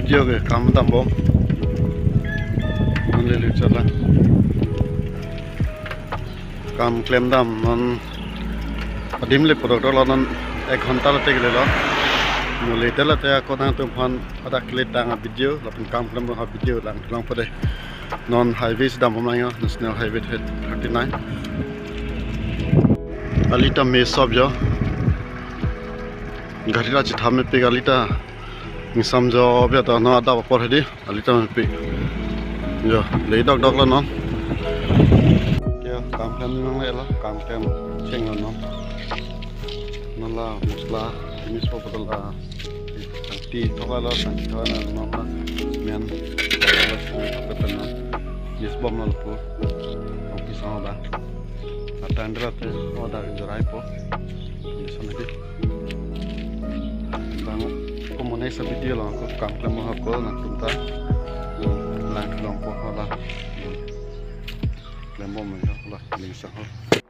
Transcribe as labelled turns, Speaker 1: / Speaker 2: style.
Speaker 1: video ke kam tam bom non le chala kam claim dam non adim le product lo non 1 घंटा late gele lo no le tela te ko na tum phan ada kle tang video la pin kam claim ha video lang long pade non highway dam bom lang national highway 39 alita me sob jo garila chi thame pe galita misam jo be ta na da por hedi alita me pe jo le dok dok la non kya kam claim nang le la kam claim cheng la non non la musla ini sepuluh la nanti thola la nanti thola non la men la betul yes bom la po oke sama ba atandra te oda jorai po yes nanti bang komunai sa video la ko kam claim ha ko na tumta lang long po la lemom la ling sa ho